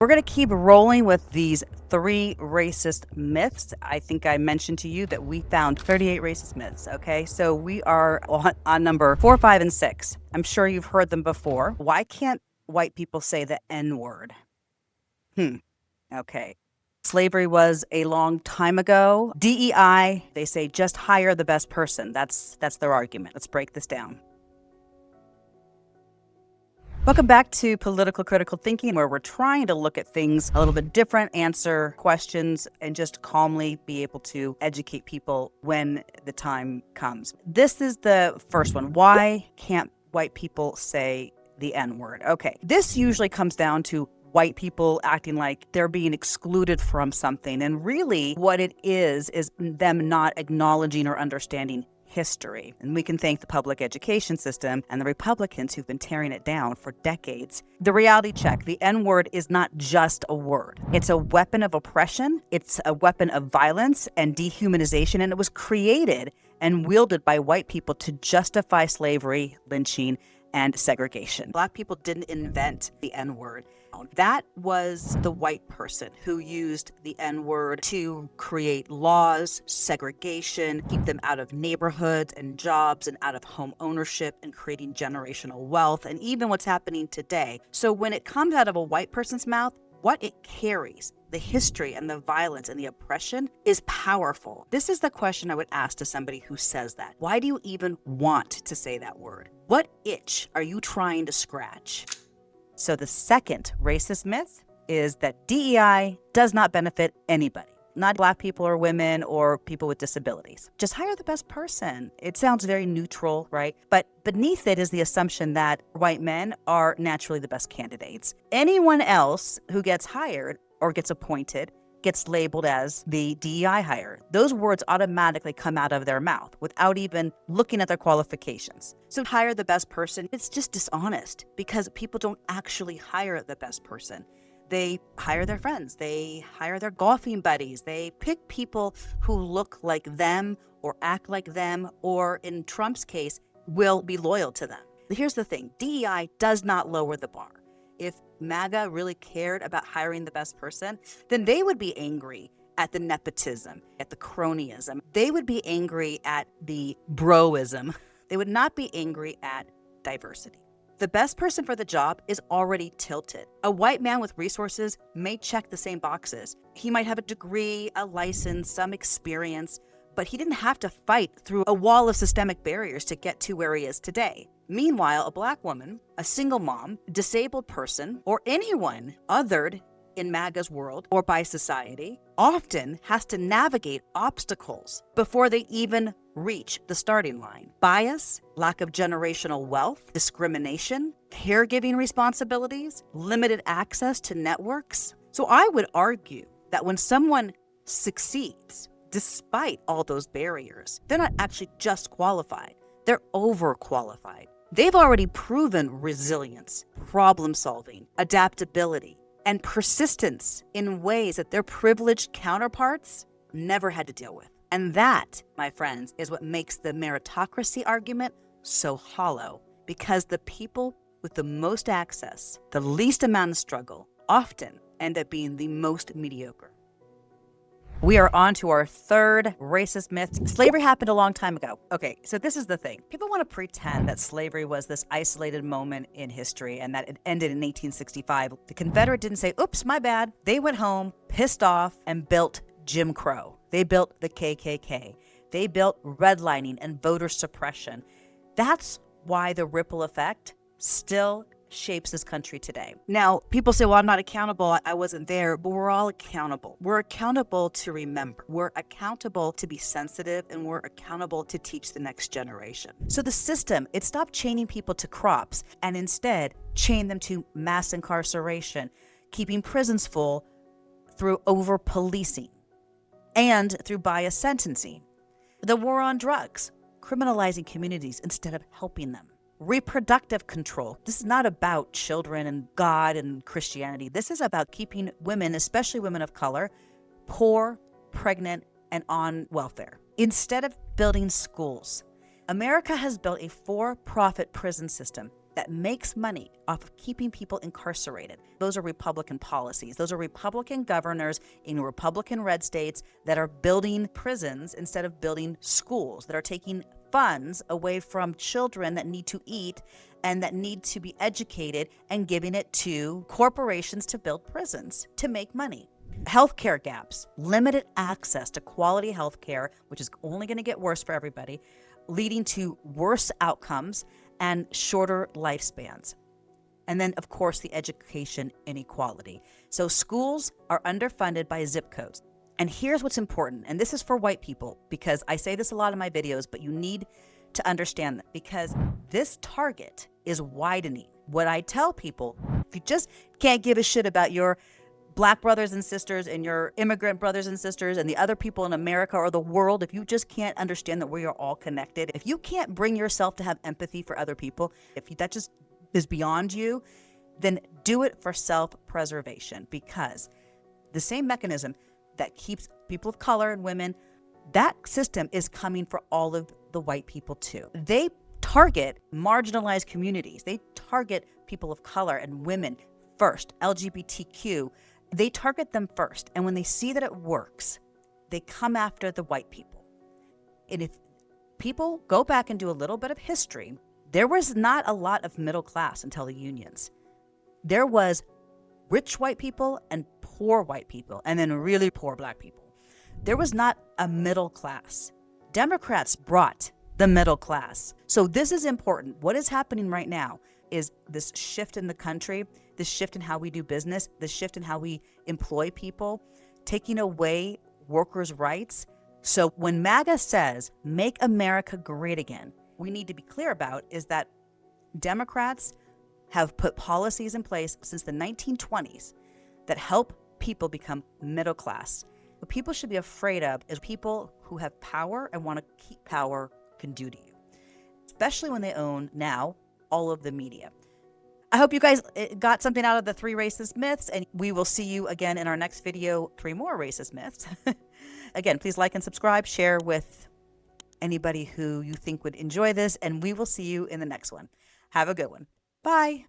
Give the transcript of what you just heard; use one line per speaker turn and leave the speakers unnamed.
We're going to keep rolling with these 3 racist myths. I think I mentioned to you that we found 38 racist myths, okay? So we are on number 4, 5, and 6. I'm sure you've heard them before. Why can't white people say the N-word? Okay. Slavery was a long time ago. DEI, they say just hire the best person. That's their argument. Let's break this down. Welcome back to Political Critical Thinking, where we're trying to look at things a little bit different, answer questions, and just calmly be able to educate people when the time comes. This is the first one. Why can't white people say the N-word? Okay, this usually comes down to white people acting like they're being excluded from something. And really what it is them not acknowledging or understanding history. And we can thank the public education system and the Republicans who've been tearing it down for decades. The reality check, the N-word is not just a word. It's a weapon of oppression. It's a weapon of violence and dehumanization. And it was created and wielded by white people to justify slavery, lynching, and segregation. Black people didn't invent the N-word. That was the white person who used the N-word to create laws, segregation, keep them out of neighborhoods and jobs and out of home ownership and creating generational wealth and even what's happening today. So when it comes out of a white person's mouth, what it carries, the history and the violence and the oppression is powerful. This is the question I would ask to somebody who says that. Why do you even want to say that word? What itch are you trying to scratch? So the second racist myth is that DEI does not benefit anybody, not Black people or women or people with disabilities. Just hire the best person. It sounds very neutral, right? But beneath it is the assumption that white men are naturally the best candidates. Anyone else who gets hired or gets appointed gets labeled as the DEI hire. Those words automatically come out of their mouth without even looking at their qualifications. So hire the best person, it's just dishonest because people don't actually hire the best person. They hire their friends, they hire their golfing buddies, they pick people who look like them or act like them, or in Trump's case, will be loyal to them. Here's the thing, DEI does not lower the bar. If MAGA really cared about hiring the best person, then they would be angry at the nepotism, at the cronyism. They would be angry at the broism. They would not be angry at diversity. The best person for the job is already tilted. A white man with resources may check the same boxes. He might have a degree, a license, some experience, but he didn't have to fight through a wall of systemic barriers to get to where he is today. Meanwhile, a Black woman, a single mom, disabled person, or anyone othered in MAGA's world or by society often has to navigate obstacles before they even reach the starting line. Bias, lack of generational wealth, discrimination, caregiving responsibilities, limited access to networks. So I would argue that when someone succeeds, despite all those barriers, they're not actually just qualified, they're overqualified. They've already proven resilience, problem solving, adaptability, and persistence in ways that their privileged counterparts never had to deal with. And that, my friends, is what makes the meritocracy argument so hollow, because the people with the most access, the least amount of struggle, often end up being the most mediocre. We are on to our third racist myth. Slavery happened a long time ago. Okay, so this is the thing. People want to pretend that slavery was this isolated moment in history and that it ended in 1865. The Confederate didn't say, oops, my bad. They went home, pissed off, and built Jim Crow. They built the KKK. They built redlining and voter suppression. That's why the ripple effect still shapes this country today. Now, people say, well, I'm not accountable. I wasn't there, but we're all accountable. We're accountable to remember. We're accountable to be sensitive, and we're accountable to teach the next generation. So the system, it stopped chaining people to crops and instead chained them to mass incarceration, keeping prisons full through over-policing and through bias sentencing. The war on drugs, criminalizing communities instead of helping them. Reproductive control. This is not about children and God and Christianity. This is about keeping women, especially women of color, poor, pregnant, and on welfare. Instead of building schools, America has built a for-profit prison system that makes money off of keeping people incarcerated. Those are Republican policies. Those are Republican governors in Republican red states that are building prisons instead of building schools, that are taking funds away from children that need to eat and that need to be educated and giving it to corporations to build prisons to make money. Healthcare gaps, limited access to quality healthcare, which is only going to get worse for everybody, leading to worse outcomes and shorter lifespans. And then, of course, the education inequality. So schools are underfunded by zip codes. And here's what's important, and this is for white people, because I say this a lot in my videos, but you need to understand that, because this target is widening. What I tell people, if you just can't give a shit about your Black brothers and sisters and your immigrant brothers and sisters and the other people in America or the world, if you just can't understand that we are all connected, if you can't bring yourself to have empathy for other people, if that just is beyond you, then do it for self-preservation, because the same mechanism that keeps people of color and women, that system is coming for all of the white people too. They target marginalized communities. They target people of color and women first, LGBTQ. They target them first. And when they see that it works, they come after the white people. And if people go back and do a little bit of history, there was not a lot of middle class until the unions. There was rich white people and poor white people, and then really poor Black people. There was not a middle class. Democrats brought the middle class. So this is important. What is happening right now is this shift in the country, this shift in how we do business, this shift in how we employ people, taking away workers' rights. So when MAGA says, make America great again, we need to be clear about is that Democrats have put policies in place since the 1920s that help people become middle class. What people should be afraid of is people who have power and want to keep power can do to you, especially when they own now all of the media. I hope you guys got something out of the 3 racist myths, and we will see you again in our next video, 3 more racist myths. Again, please like and subscribe, share with anybody who you think would enjoy this, and we will see you in the next one. Have a good one. Bye.